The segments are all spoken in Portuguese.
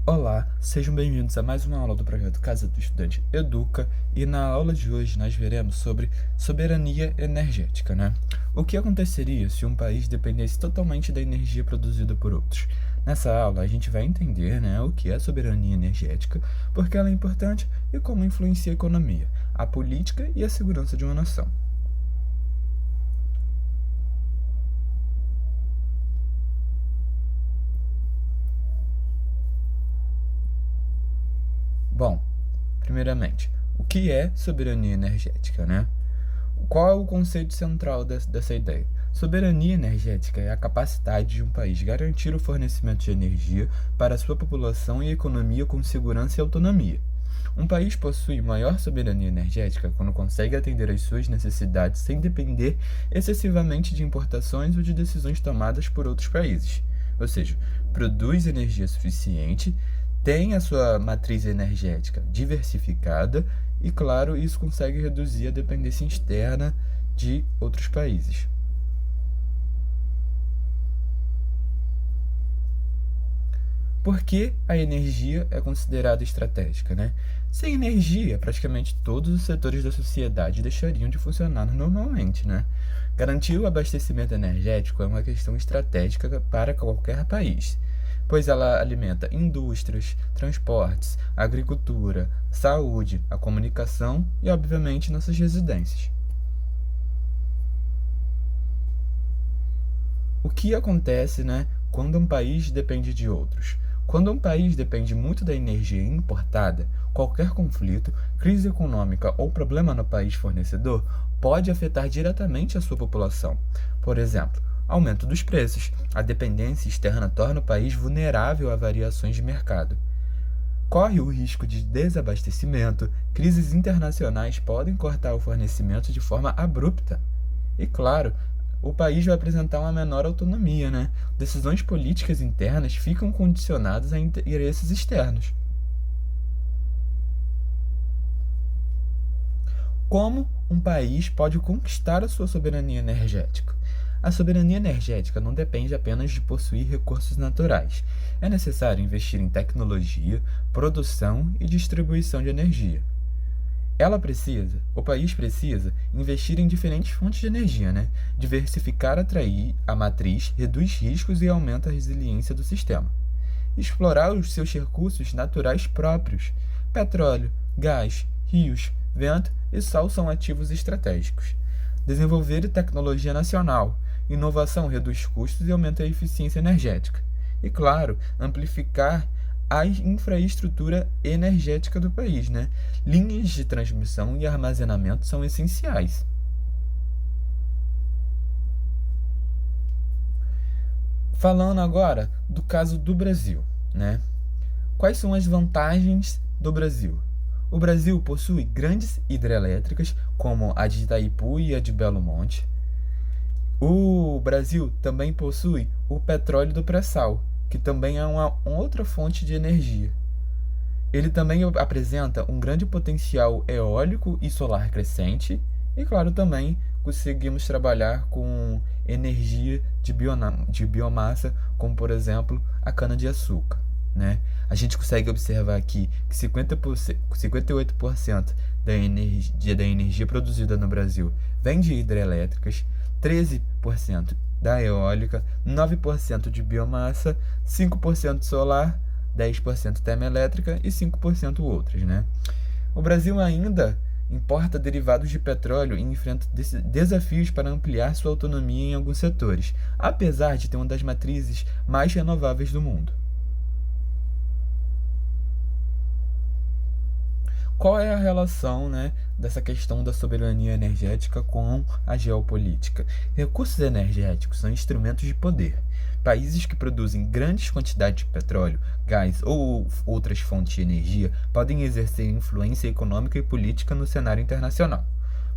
Olá, sejam bem-vindos a mais uma aula do projeto Casa do Estudante Educa, e na aula de hoje nós veremos sobre soberania energética, né? O que aconteceria se um país dependesse totalmente da energia produzida por outros? Nessa aula a gente vai entender, né, o que é soberania energética, por que ela é importante e como influencia a economia, a política e a segurança de uma nação. Bom, primeiramente, o que é soberania energética, né? Qual é o conceito central dessa ideia? Soberania energética é a capacidade de um país garantir o fornecimento de energia para sua população e economia com segurança e autonomia. Um país possui maior soberania energética quando consegue atender às suas necessidades sem depender excessivamente de importações ou de decisões tomadas por outros países. Ou seja, produz energia suficiente, tem a sua matriz energética diversificada e, claro, isso consegue reduzir a dependência externa de outros países. Por que a energia é considerada estratégica, né? Sem energia, praticamente todos os setores da sociedade deixariam de funcionar normalmente, né? Garantir o abastecimento energético é uma questão estratégica para qualquer país, pois ela alimenta indústrias, transportes, agricultura, saúde, a comunicação e, obviamente, nossas residências. O que acontece, né, quando um país depende de outros? Quando um país depende muito da energia importada, qualquer conflito, crise econômica ou problema no país fornecedor pode afetar diretamente a sua população. Por exemplo, aumento dos preços. A dependência externa torna o país vulnerável a variações de mercado. Corre o risco de desabastecimento, crises internacionais podem cortar o fornecimento de forma abrupta. E claro, o país vai apresentar uma menor autonomia, né? Decisões políticas internas ficam condicionadas a interesses externos. Como um país pode conquistar a sua soberania energética? A soberania energética não depende apenas de possuir recursos naturais. É necessário investir em tecnologia, produção e distribuição de energia. O país precisa investir em diferentes fontes de energia, né? Diversificar a matriz, reduz riscos e aumenta a resiliência do sistema. Explorar os seus recursos naturais próprios. Petróleo, gás, rios, vento e sol são ativos estratégicos. Desenvolver tecnologia nacional. Inovação reduz custos e aumenta a eficiência energética. E, claro, amplificar a infraestrutura energética do país, né? Linhas de transmissão e armazenamento são essenciais. Falando agora do caso do Brasil, né? Quais são as vantagens do Brasil? O Brasil possui grandes hidrelétricas, como a de Itaipu e a de Belo Monte. O Brasil também possui o petróleo do pré-sal, que também é uma outra fonte de energia. Ele também apresenta um grande potencial eólico e solar crescente, e, claro, também conseguimos trabalhar com energia de biomassa, como, por exemplo, a cana-de-açúcar, né? A gente consegue observar aqui que 58% da energia produzida no Brasil vem de hidrelétricas, 13% da eólica, 9% de biomassa, 5% solar, 10% termoelétrica e 5% outras, né? O Brasil ainda importa derivados de petróleo e enfrenta desafios para ampliar sua autonomia em alguns setores, apesar de ter uma das matrizes mais renováveis do mundo. Qual é a relação, né, dessa questão da soberania energética com a geopolítica? Recursos energéticos são instrumentos de poder. Países que produzem grandes quantidades de petróleo, gás ou outras fontes de energia podem exercer influência econômica e política no cenário internacional.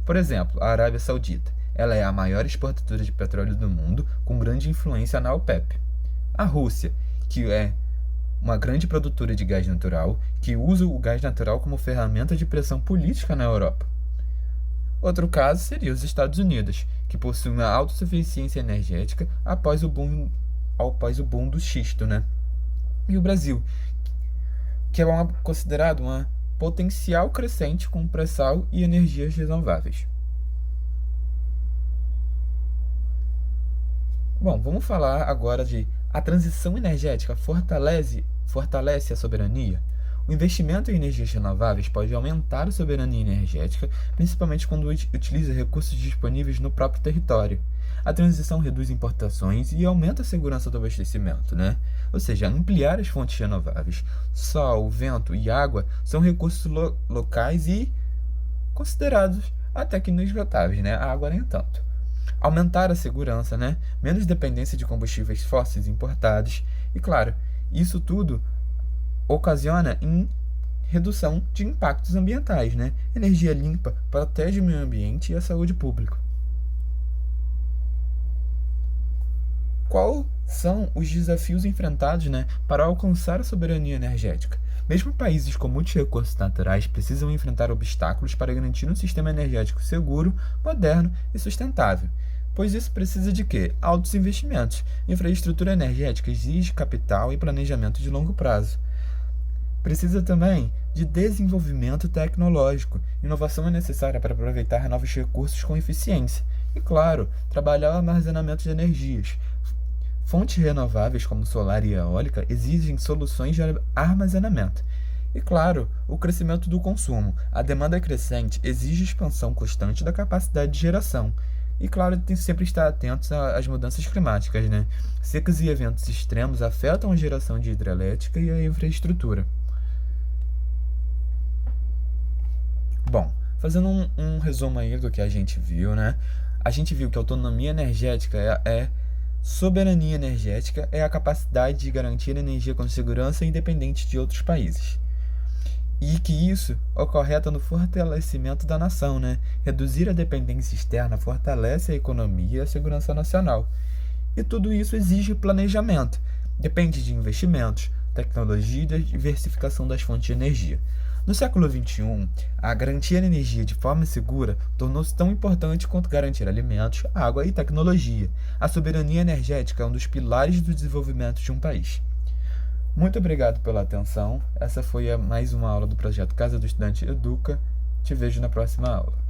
Por exemplo, a Arábia Saudita. Ela é a maior exportadora de petróleo do mundo, com grande influência na OPEP. A Rússia, que é uma grande produtora de gás natural, que usa o gás natural como ferramenta de pressão política na Europa. Outro caso seria os Estados Unidos, que possuem uma autossuficiência energética após o boom do xisto, né? E o Brasil, que é considerado uma potencial crescente com pré-sal e energias renováveis. Bom, vamos falar agora de a transição energética fortalece a soberania. O investimento em energias renováveis pode aumentar a soberania energética, principalmente quando utiliza recursos disponíveis no próprio território. A transição reduz importações e aumenta a segurança do abastecimento, né? Ou seja, ampliar as fontes renováveis. Sol, vento e água são recursos locais e considerados até que inesgotáveis, né? A água nem tanto. Aumentar a segurança, né? Menos dependência de combustíveis fósseis importados. E claro, isso tudo ocasiona em redução de impactos ambientais, né? Energia limpa protege o meio ambiente e a saúde pública. Quais são os desafios enfrentados, né, para alcançar a soberania energética? Mesmo países com muitos recursos naturais precisam enfrentar obstáculos para garantir um sistema energético seguro, moderno e sustentável. Pois isso precisa de quê? Altos investimentos. Infraestrutura energética exige capital e planejamento de longo prazo. Precisa também de desenvolvimento tecnológico. Inovação é necessária para aproveitar novos recursos com eficiência. E, claro, trabalhar o armazenamento de energias. Fontes renováveis como solar e eólica exigem soluções de armazenamento. E, claro, o crescimento do consumo. A demanda crescente exige expansão constante da capacidade de geração. E, claro, tem que sempre estar atentos às mudanças climáticas, né? Secas e eventos extremos afetam a geração de hidrelétrica e a infraestrutura. Bom, fazendo um resumo aí do que a gente viu, né? A gente viu que a autonomia energética soberania energética é a capacidade de garantir energia com segurança independente de outros países. E que isso acarreta no fortalecimento da nação, né? Reduzir a dependência externa fortalece a economia e a segurança nacional. E tudo isso exige planejamento. Depende de investimentos, tecnologia e diversificação das fontes de energia. No século XXI, a garantia de energia de forma segura tornou-se tão importante quanto garantir alimentos, água e tecnologia. A soberania energética é um dos pilares do desenvolvimento de um país. Muito obrigado pela atenção. Essa foi mais uma aula do projeto Casa do Estudante Educa. Te vejo na próxima aula.